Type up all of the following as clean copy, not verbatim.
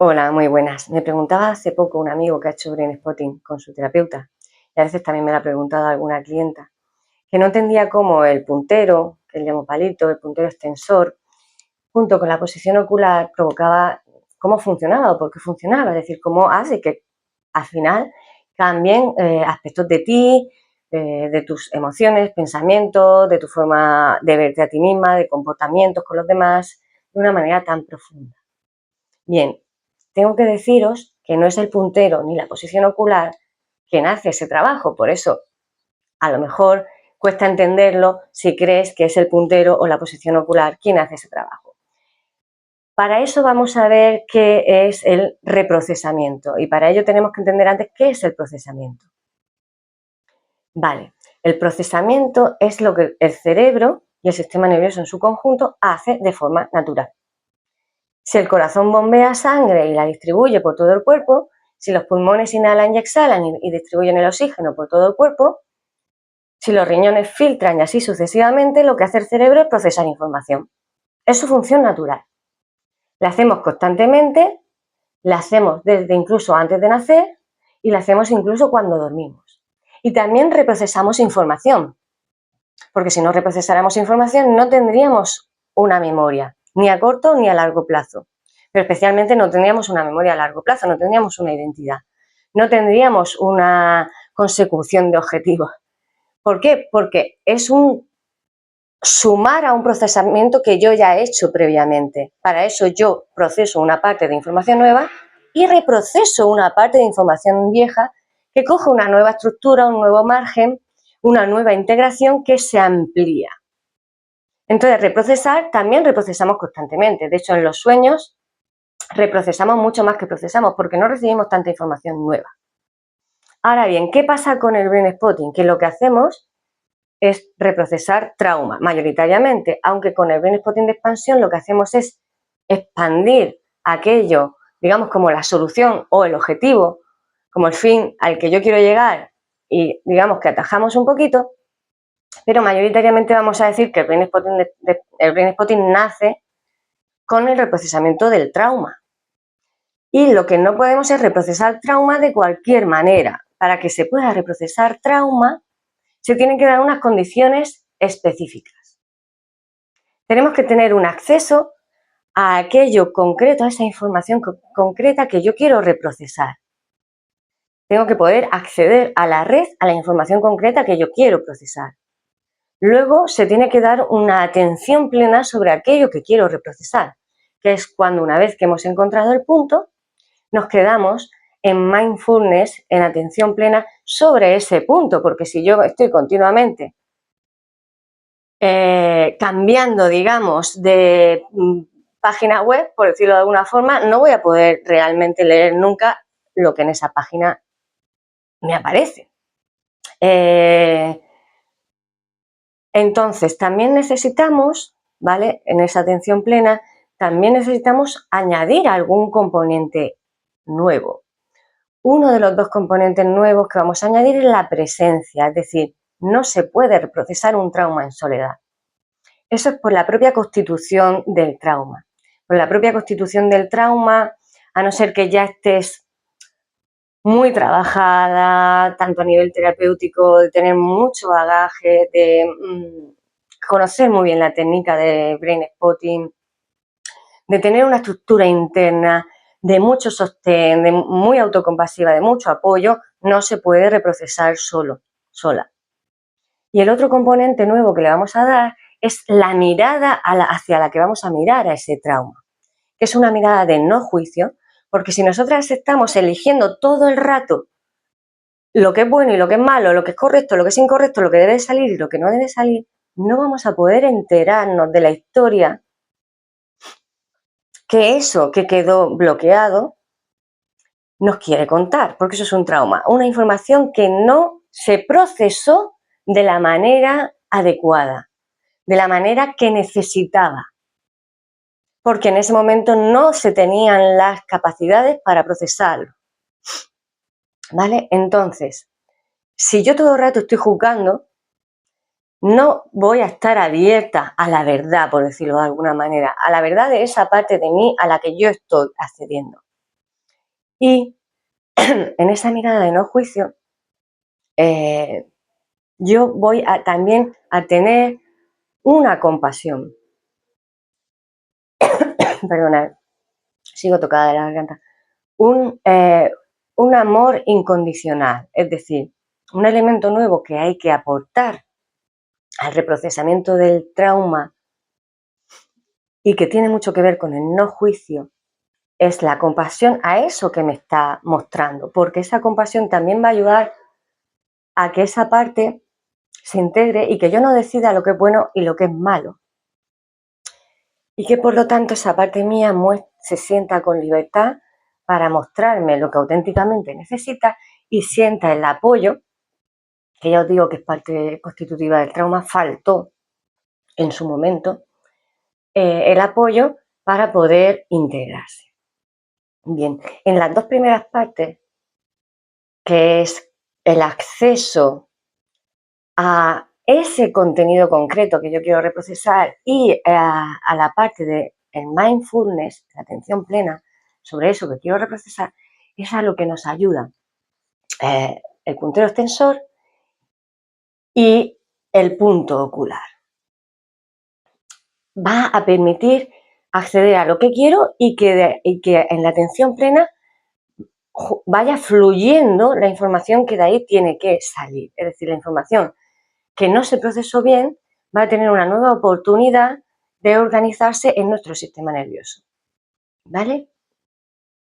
Hola, muy buenas. Me preguntaba hace poco un amigo que ha hecho brain spotting con su terapeuta, y a veces también me lo ha preguntado alguna clienta, que no entendía cómo el puntero, que le llamo palito, el puntero extensor, junto con la posición ocular, provocaba cómo funcionaba o por qué funcionaba, es decir, cómo hace que al final cambien aspectos de ti, de tus emociones, pensamientos, de tu forma de verte a ti misma, de comportamientos con los demás, de una manera tan profunda. Bien, tengo que deciros que no es el puntero ni la posición ocular quien hace ese trabajo, por eso a lo mejor cuesta entenderlo si crees que es el puntero o la posición ocular quien hace ese trabajo. Para eso vamos a ver qué es el reprocesamiento y para ello tenemos que entender antes qué es el procesamiento. Vale, el procesamiento es lo que el cerebro y el sistema nervioso en su conjunto hace de forma natural. Si el corazón bombea sangre y la distribuye por todo el cuerpo, si los pulmones inhalan y exhalan y distribuyen el oxígeno por todo el cuerpo, si los riñones filtran y así sucesivamente, lo que hace el cerebro es procesar información. Es su función natural. La hacemos constantemente, la hacemos desde incluso antes de nacer y la hacemos incluso cuando dormimos. Y también reprocesamos información, porque si no reprocesáramos información no tendríamos una memoria, ni a corto ni a largo plazo. Pero especialmente no tendríamos una memoria a largo plazo, no tendríamos una identidad, no tendríamos una consecución de objetivos. ¿Por qué? Porque es un sumar a un procesamiento que yo ya he hecho previamente. Para eso yo proceso una parte de información nueva y reproceso una parte de información vieja que coge una nueva estructura, un nuevo margen, una nueva integración que se amplía. Entonces, reprocesar también reprocesamos constantemente. De hecho, en los sueños reprocesamos mucho más que procesamos porque no recibimos tanta información nueva. Ahora bien, ¿qué pasa con el brain spotting? Que lo que hacemos es reprocesar trauma, mayoritariamente, aunque con el brain spotting de expansión lo que hacemos es expandir aquello, digamos, como la solución o el objetivo, como el fin al que yo quiero llegar y digamos que atajamos un poquito, pero mayoritariamente vamos a decir que el brain spotting nace con el reprocesamiento del trauma. Y lo que no podemos es reprocesar trauma de cualquier manera. Para que se pueda reprocesar trauma, se tienen que dar unas condiciones específicas. Tenemos que tener un acceso a aquello concreto, a esa información concreta que yo quiero reprocesar. Tengo que poder acceder a la red, a la información concreta que yo quiero procesar. Luego se tiene que dar una atención plena sobre aquello que quiero reprocesar, que es cuando una vez que hemos encontrado el punto, nos quedamos en mindfulness, en atención plena sobre ese punto, porque si yo estoy continuamente cambiando, digamos, de página web, por decirlo de alguna forma, no voy a poder realmente leer nunca lo que en esa página me aparece. Entonces, también necesitamos, ¿vale? En esa atención plena, también necesitamos añadir algún componente nuevo. Uno de los dos componentes nuevos que vamos a añadir es la presencia, es decir, no se puede procesar un trauma en soledad. Eso es por la propia constitución del trauma. Por la propia constitución del trauma, a no ser que ya estés muy trabajada, tanto a nivel terapéutico, de tener mucho bagaje, de conocer muy bien la técnica de brain spotting, de tener una estructura interna, de mucho sostén, de muy autocompasiva, de mucho apoyo, no se puede reprocesar sola. Y el otro componente nuevo que le vamos a dar es la mirada hacia la que vamos a mirar a ese trauma, que es una mirada de no juicio, porque si nosotras estamos eligiendo todo el rato lo que es bueno y lo que es malo, lo que es correcto, lo que es incorrecto, lo que debe salir y lo que no debe salir, no vamos a poder enterarnos de la historia que eso que quedó bloqueado nos quiere contar, porque eso es un trauma, una información que no se procesó de la manera adecuada, de la manera que necesitaba, porque en ese momento no se tenían las capacidades para procesarlo. ¿Vale? Entonces, si yo todo el rato estoy juzgando, no voy a estar abierta a la verdad, por decirlo de alguna manera, a la verdad de esa parte de mí a la que yo estoy accediendo. Y en esa mirada de no juicio, yo voy también a tener una compasión. Perdonad, sigo tocada de la garganta. Un amor incondicional, es decir, un elemento nuevo que hay que aportar al reprocesamiento del trauma y que tiene mucho que ver con el no juicio, es la compasión a eso que me está mostrando, porque esa compasión también va a ayudar a que esa parte se integre y que yo no decida lo que es bueno y lo que es malo. Y que por lo tanto esa parte mía se sienta con libertad para mostrarme lo que auténticamente necesita y sienta el apoyo, que ya os digo que es parte constitutiva del trauma, faltó en su momento, el apoyo para poder integrarse. Bien, en las dos primeras partes, que es el acceso a ese contenido concreto que yo quiero reprocesar y a la parte de el mindfulness, la atención plena sobre eso que quiero reprocesar, es a lo que nos ayuda el puntero extensor y el punto ocular. Va a permitir acceder a lo que quiero y que en la atención plena vaya fluyendo la información que de ahí tiene que salir. Es decir, la información que no se procesó bien va a tener una nueva oportunidad de organizarse en nuestro sistema nervioso. ¿Vale?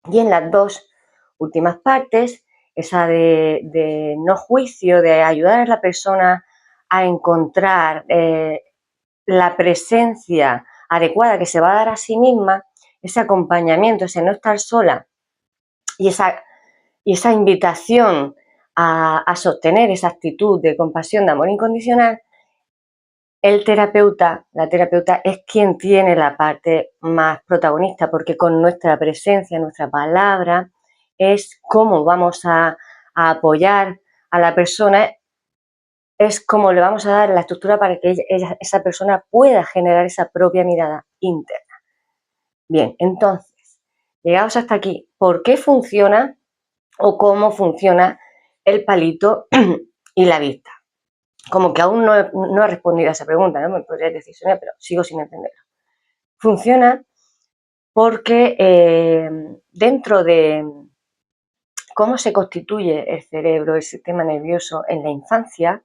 Y en las dos últimas partes, esa de no juicio, de ayudar a la persona a encontrar la presencia adecuada que se va a dar a sí misma, ese acompañamiento, ese no estar sola y esa invitación a sostener esa actitud de compasión, de amor incondicional, la terapeuta es quien tiene la parte más protagonista, porque con nuestra presencia, nuestra palabra, es cómo vamos a apoyar a la persona, es cómo le vamos a dar la estructura para que esa persona pueda generar esa propia mirada interna. Bien, entonces, llegados hasta aquí, ¿por qué funciona o cómo funciona el palito y la vista? Como que aún no he respondido a esa pregunta, ¿no? Me podrías decir, Sonia, pero sigo sin entenderlo. Funciona porque dentro de cómo se constituye el cerebro, el sistema nervioso en la infancia,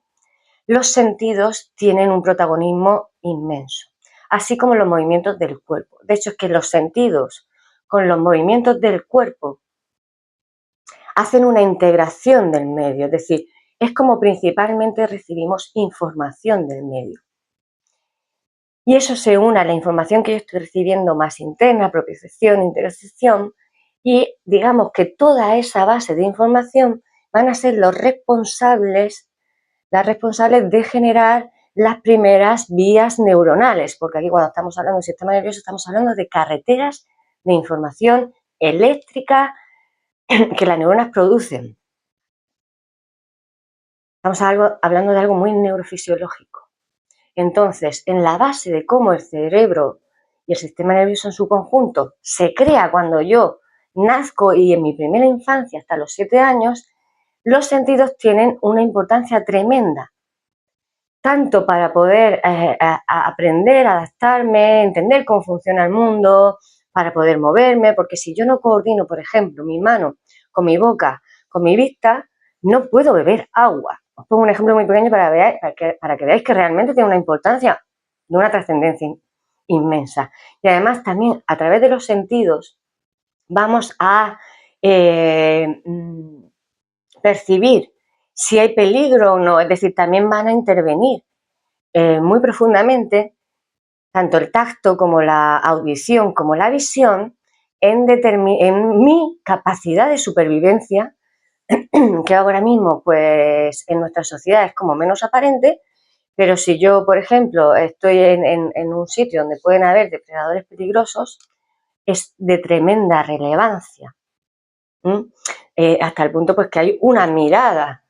los sentidos tienen un protagonismo inmenso, así como los movimientos del cuerpo. De hecho, es que los sentidos con los movimientos del cuerpo hacen una integración del medio, es decir, es como principalmente recibimos información del medio. Y eso se une a la información que yo estoy recibiendo más interna, propiocepción, interocepción, y digamos que toda esa base de información van a ser las responsables de generar las primeras vías neuronales, porque aquí cuando estamos hablando del sistema nervioso estamos hablando de carreteras de información eléctrica que las neuronas producen. Estamos hablando de algo muy neurofisiológico. Entonces, en la base de cómo el cerebro y el sistema nervioso en su conjunto se crea cuando yo nazco y en mi primera infancia hasta los 7 años, los sentidos tienen una importancia tremenda, tanto para poder aprender, adaptarme, entender cómo funciona el mundo, para poder moverme, porque si yo no coordino, por ejemplo, mi mano con mi boca, con mi vista, no puedo beber agua. Os pongo un ejemplo muy pequeño para que veáis que realmente tiene una importancia, de una trascendencia inmensa. Y además también a través de los sentidos vamos a percibir si hay peligro o no, es decir, también van a intervenir muy profundamente tanto el tacto como la audición como la visión en mi capacidad de supervivencia, que ahora mismo pues en nuestra sociedad es como menos aparente, pero si yo, por ejemplo, estoy en un sitio donde pueden haber depredadores peligrosos, es de tremenda relevancia. Hasta el punto pues que hay una mirada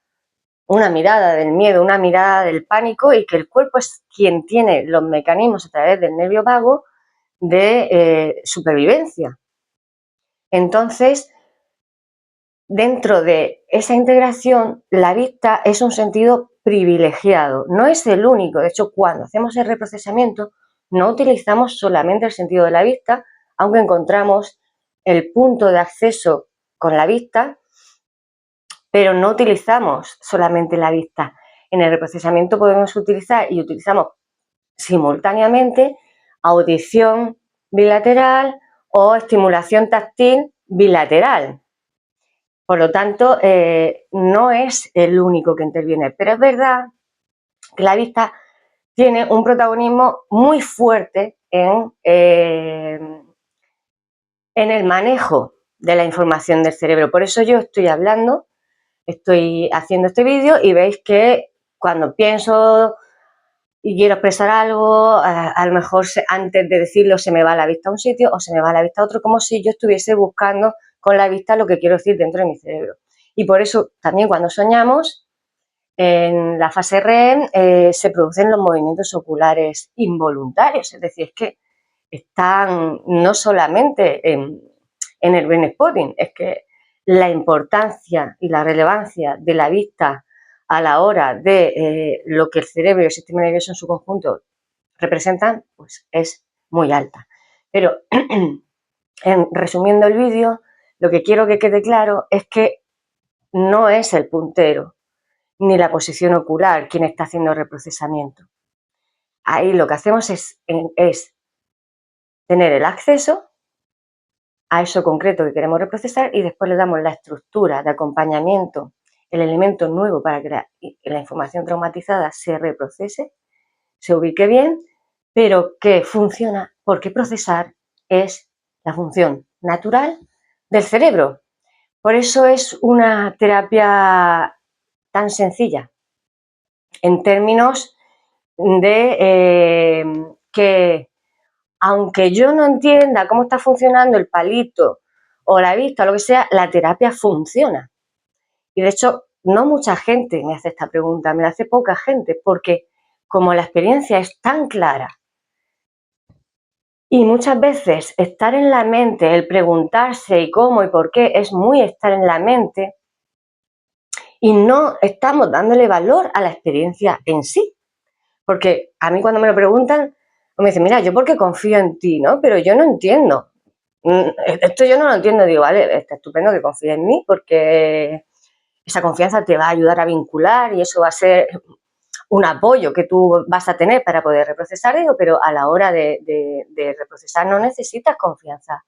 del miedo, una mirada del pánico, y que el cuerpo es quien tiene los mecanismos a través del nervio vago de supervivencia. Entonces, dentro de esa integración, la vista es un sentido privilegiado, no es el único. De hecho, cuando hacemos el reprocesamiento, no utilizamos solamente el sentido de la vista, aunque encontramos el punto de acceso con la vista, pero no utilizamos solamente la vista. En el reprocesamiento podemos utilizar y utilizamos simultáneamente audición bilateral o estimulación táctil bilateral. Por lo tanto, no es el único que interviene, pero es verdad que la vista tiene un protagonismo muy fuerte en el manejo de la información del cerebro. Por eso yo estoy haciendo este vídeo y veis que cuando pienso y quiero expresar algo, a lo mejor antes de decirlo se me va la vista a un sitio o se me va la vista a otro, como si yo estuviese buscando con la vista lo que quiero decir dentro de mi cerebro. Y por eso también cuando soñamos, en la fase REM se producen los movimientos oculares involuntarios, es decir, es que están no solamente en el brain spotting, es que la importancia y la relevancia de la vista a la hora de lo que el cerebro y el sistema nervioso en su conjunto representan, pues es muy alta. Pero resumiendo el vídeo, lo que quiero que quede claro es que no es el puntero ni la posición ocular quien está haciendo el reprocesamiento. Ahí lo que hacemos es tener el acceso a eso concreto que queremos reprocesar y después le damos la estructura de acompañamiento, el elemento nuevo para que la información traumatizada se reprocese, se ubique bien, pero que funciona porque procesar es la función natural del cerebro. Por eso es una terapia tan sencilla en términos de que aunque yo no entienda cómo está funcionando el palito o la vista o lo que sea, la terapia funciona. Y de hecho, no mucha gente me hace esta pregunta, me la hace poca gente, porque como la experiencia es tan clara y muchas veces estar en la mente, el preguntarse y cómo y por qué, es muy estar en la mente y no estamos dándole valor a la experiencia en sí. Porque a mí cuando me lo preguntan, me dicen, mira, yo porque confío en ti, ¿no? Pero yo no entiendo. Esto yo no lo entiendo. Digo, vale, está estupendo que confíes en mí porque esa confianza te va a ayudar a vincular y eso va a ser un apoyo que tú vas a tener para poder reprocesar. Digo, pero a la hora de reprocesar no necesitas confianza.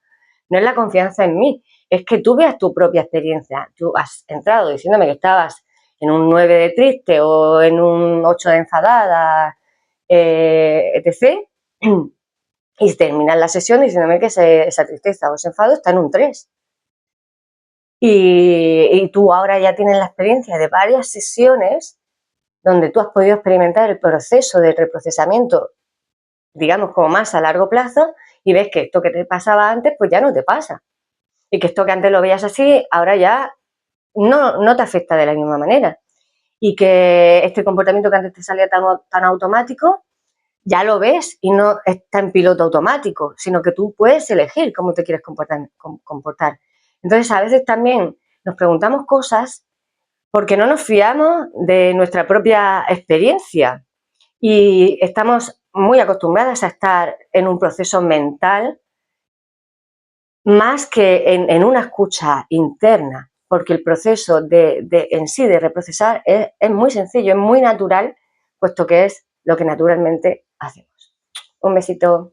No es la confianza en mí, es que tú veas tu propia experiencia. Tú has entrado diciéndome que estabas en un 9 de triste o en un 8 de enfadada, etc. Y terminas la sesión diciéndome que esa tristeza o ese enfado está en un 3. Y tú ahora ya tienes la experiencia de varias sesiones donde tú has podido experimentar el proceso de reprocesamiento, digamos, como más a largo plazo, y ves que esto que te pasaba antes, pues ya no te pasa. Y que esto que antes lo veías así, ahora ya no te afecta de la misma manera. Y que este comportamiento que antes te salía tan automático, ya lo ves y no está en piloto automático, sino que tú puedes elegir cómo te quieres comportar. Entonces, a veces también nos preguntamos cosas porque no nos fiamos de nuestra propia experiencia y estamos muy acostumbradas a estar en un proceso mental más que en una escucha interna, porque el proceso en sí de reprocesar es muy sencillo, es muy natural, puesto que es lo que naturalmente hacemos. Un besito.